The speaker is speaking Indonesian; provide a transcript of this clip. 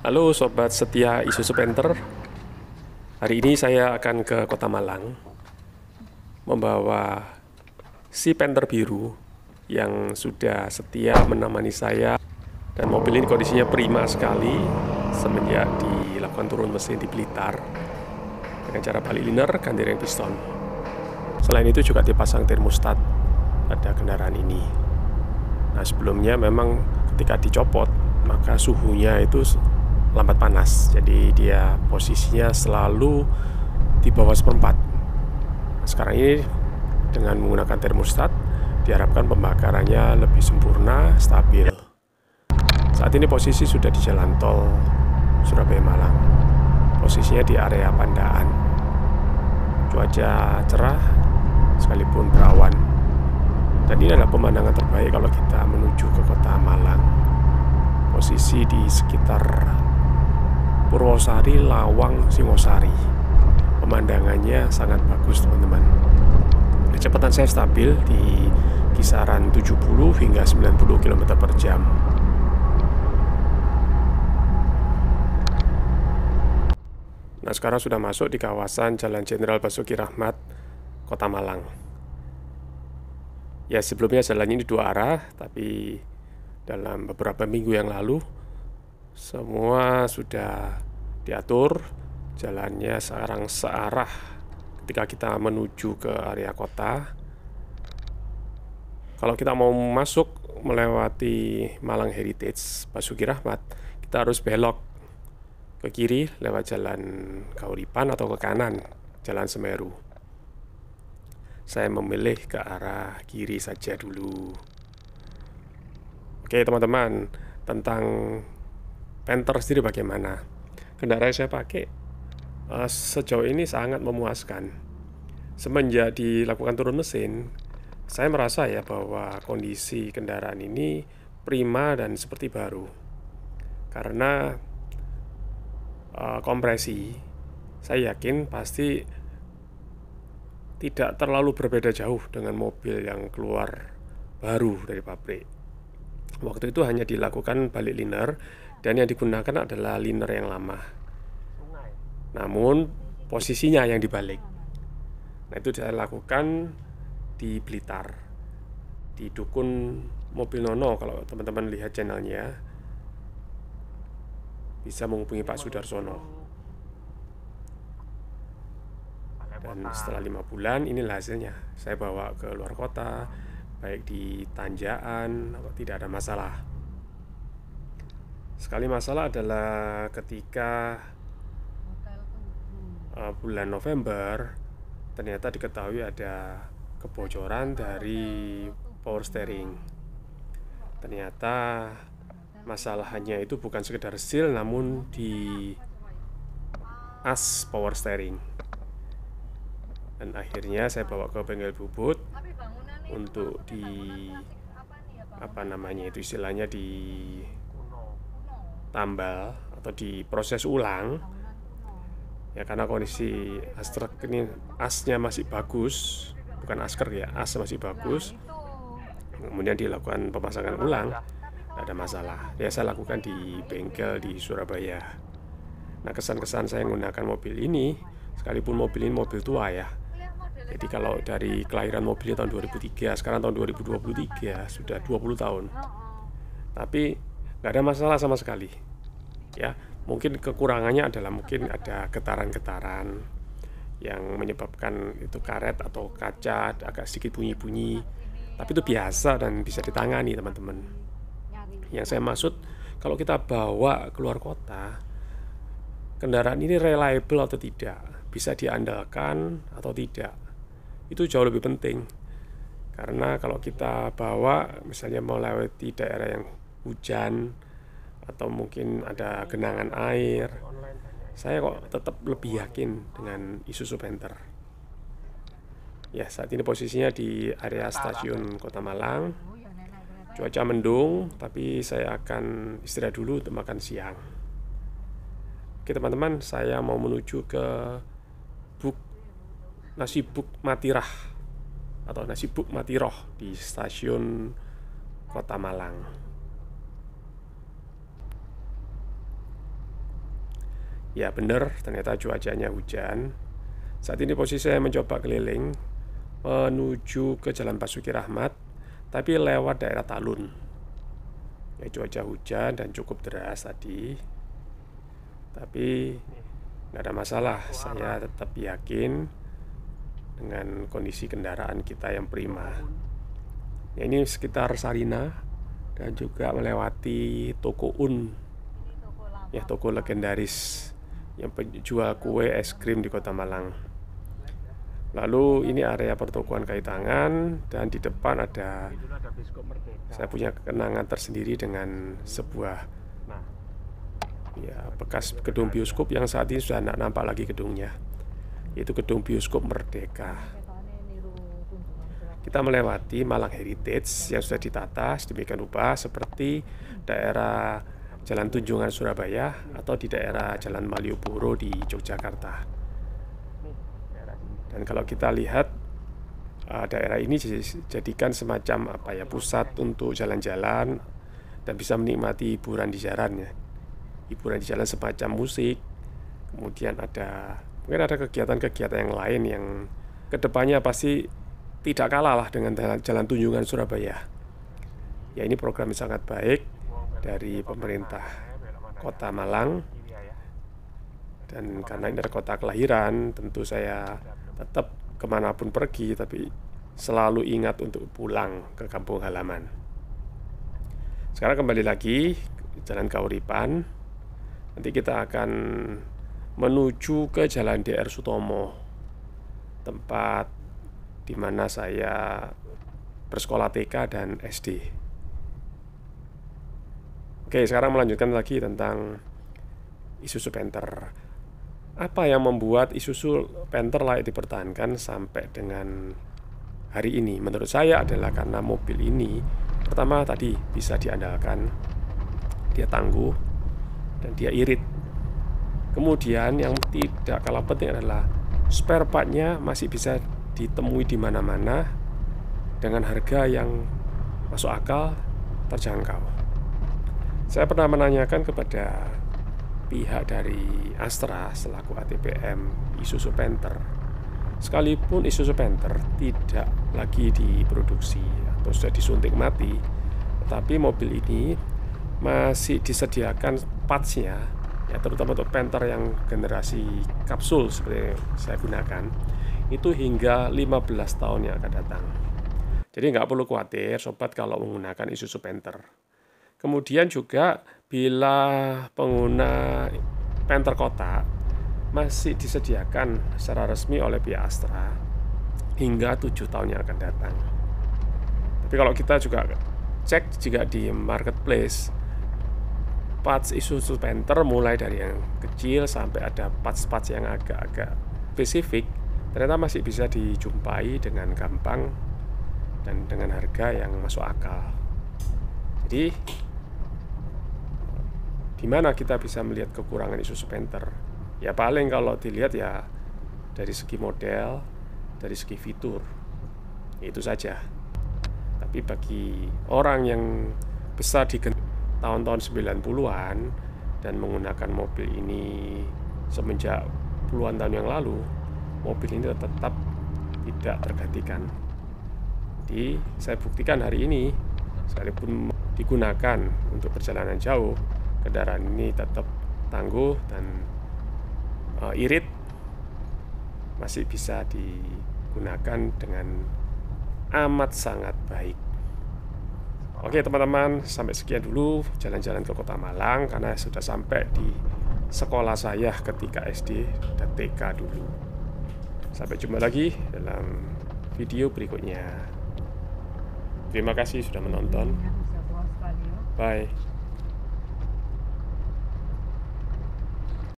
Halo sobat setia Isuzu Panther. Hari ini saya akan ke Kota Malang membawa si Panther biru yang sudah setia menemani saya, dan mobil ini kondisinya prima sekali semenjak dilakukan turun mesin di Blitar dengan cara balik liner, ganti rem piston. Selain itu juga dipasang termostat pada kendaraan ini. Nah, sebelumnya memang ketika dicopot maka suhunya itu lambat panas, jadi dia posisinya selalu di bawah seperempat. Sekarang ini dengan menggunakan termostat diharapkan pembakarannya lebih sempurna, stabil. Saat ini posisi sudah di jalan tol Surabaya Malang, posisinya di area Pandaan. Cuaca cerah sekalipun berawan, dan ini adalah pemandangan terbaik kalau kita menuju ke Kota Malang. Posisi di sekitar Purwosari, Lawang, Singosari. Pemandangannya sangat bagus, teman-teman. Kecepatan saya stabil di kisaran 70 hingga 90 km per jam. Nah, sekarang sudah masuk di kawasan Jalan Jenderal Basuki Rahmat, Kota Malang. Ya, sebelumnya jalan ini dua arah, tapi dalam beberapa minggu yang lalu semua sudah diatur, jalannya sekarang searah ketika kita menuju ke area kota. Kalau kita mau masuk melewati Malang Heritage Basuki Rahmat, kita harus belok ke kiri lewat jalan Kauripan atau ke kanan jalan Semeru. Saya memilih ke arah kiri saja dulu. Oke teman-teman, tentang Panther sendiri bagaimana? Kendaraan yang saya pakai sejauh ini sangat memuaskan. Semenjak dilakukan turun mesin, saya merasa ya bahwa kondisi kendaraan ini prima dan seperti baru. Karena kompresi, saya yakin pasti tidak terlalu berbeda jauh dengan mobil yang keluar baru dari pabrik. Waktu itu hanya dilakukan balik liner, dan yang digunakan adalah liner yang lama. Namun posisinya yang dibalik. Nah, itu saya lakukan di Blitar, di Dukun Mobil Nono. Kalau teman-teman lihat channelnya, bisa menghubungi Pak Sudarsono. Dan setelah 5 bulan inilah hasilnya. Saya bawa ke luar kota, baik di tanjakan, tidak ada masalah. Sekali masalah adalah ketika bulan November, ternyata diketahui ada kebocoran dari power steering. Ternyata masalahnya itu bukan sekedar seal, namun di as power steering. Dan akhirnya saya bawa ke bengkel bubut untuk itu istilahnya ditambal atau diproses ulang ya, karena kondisi as truk ini asnya masih bagus, bukan asker ya, as masih bagus. Kemudian dilakukan pemasangan ulang, tidak ada masalah ya. Saya lakukan di bengkel di Surabaya. Nah, kesan-kesan saya menggunakan mobil ini, sekalipun mobil ini mobil tua ya, jadi kalau dari kelahiran mobilnya tahun 2003, sekarang tahun 2023, sudah 20 tahun. Tapi nggak ada masalah sama sekali. Ya, mungkin kekurangannya adalah mungkin ada getaran-getaran yang menyebabkan itu karet atau kaca agak sedikit bunyi-bunyi. Tapi itu biasa dan bisa ditangani, teman-teman. Yang saya maksud, kalau kita bawa keluar kota, kendaraan ini reliable atau tidak, bisa diandalkan atau tidak, itu jauh lebih penting. Karena kalau kita bawa misalnya mau lewati daerah yang hujan atau mungkin ada genangan air, saya kok tetap lebih yakin dengan Isuzu Panther. Ya, saat ini posisinya di area stasiun Kota Malang. Cuaca mendung, tapi saya akan istirahat dulu untuk makan siang. Oke teman-teman, saya mau menuju ke Nasi Buk Matirah atau Nasi Buk Matiroh di stasiun Kota Malang. Ya benar, ternyata cuacanya hujan. Saat ini posisi saya mencoba keliling menuju ke Jalan Basuki Rahmat, tapi lewat daerah Talun. Ya, cuaca hujan dan cukup deras tadi, tapi nggak ada masalah. Saya tetap yakin dengan kondisi kendaraan kita yang prima. Ya, ini sekitar Sarina dan juga melewati toko ya, toko legendaris yang penjual kue es krim di Kota Malang. Lalu ini area pertokoan kayu tangan, dan di depan ada, saya punya kenangan tersendiri dengan sebuah ya, bekas gedung bioskop yang saat ini sudah tidak nampak lagi gedungnya, yaitu gedung bioskop Merdeka. Kita melewati Malang Heritage yang sudah ditata sedemikian rupa seperti daerah Jalan Tunjungan Surabaya atau di daerah Jalan Malioboro di Yogyakarta. Dan kalau kita lihat daerah ini dijadikan semacam pusat untuk jalan-jalan dan bisa menikmati hiburan di jalan ya. Hiburan di jalan semacam musik. Kemudian mungkin ada kegiatan-kegiatan yang lain yang kedepannya pasti tidak kalah lah dengan Jalan Tunjungan Surabaya. Ya, ini program yang sangat baik dari pemerintah Kota Malang, dan karena ini adalah kota kelahiran, tentu saya tetap kemanapun pergi tapi selalu ingat untuk pulang ke kampung halaman. Sekarang kembali lagi Jalan Kauripan. Nanti kita akan menuju ke Jalan DR Sutomo, tempat di mana saya bersekolah TK dan SD. Oke, sekarang melanjutkan lagi tentang Isuzu Panther. Apa yang membuat Isuzu Panther layak dipertahankan sampai dengan hari ini? Menurut saya adalah karena mobil ini pertama tadi bisa diandalkan, dia tangguh, dan dia irit. Kemudian yang tidak kalah penting adalah spare part-nya masih bisa ditemui di mana-mana dengan harga yang masuk akal, terjangkau. Saya pernah menanyakan kepada pihak dari Astra selaku ATPM Isuzu Panther, sekalipun Isuzu Panther tidak lagi diproduksi atau sudah disuntik mati, tetapi mobil ini masih disediakan parts-nya ya, terutama untuk Panther yang generasi kapsul seperti yang saya gunakan, itu hingga 15 tahun yang akan datang. Jadi nggak perlu khawatir sobat kalau menggunakan Isuzu Panther. Kemudian juga bila pengguna Panther kota masih disediakan secara resmi oleh pihak Astra hingga 7 tahun yang akan datang. Tapi kalau kita juga cek juga di marketplace, parts Isuzu Panther mulai dari yang kecil sampai ada parts-parts yang agak-agak spesifik, ternyata masih bisa dijumpai dengan gampang dan dengan harga yang masuk akal. Jadi di mana kita bisa melihat kekurangan Isuzu Panther? Ya paling kalau dilihat ya dari segi model, dari segi fitur, itu saja. Tapi bagi orang yang besar di tahun-tahun 90-an dan menggunakan mobil ini semenjak puluhan tahun yang lalu, mobil ini tetap tidak tergantikan. Jadi saya buktikan hari ini, sekalipun digunakan untuk perjalanan jauh, kendaraan ini tetap tangguh dan irit, masih bisa digunakan dengan amat sangat baik. Oke teman-teman, sampai sekian dulu jalan-jalan ke Kota Malang, karena sudah sampai di sekolah saya ketika SD dan TK dulu. Sampai jumpa lagi dalam video berikutnya. Terima kasih sudah menonton. Bye.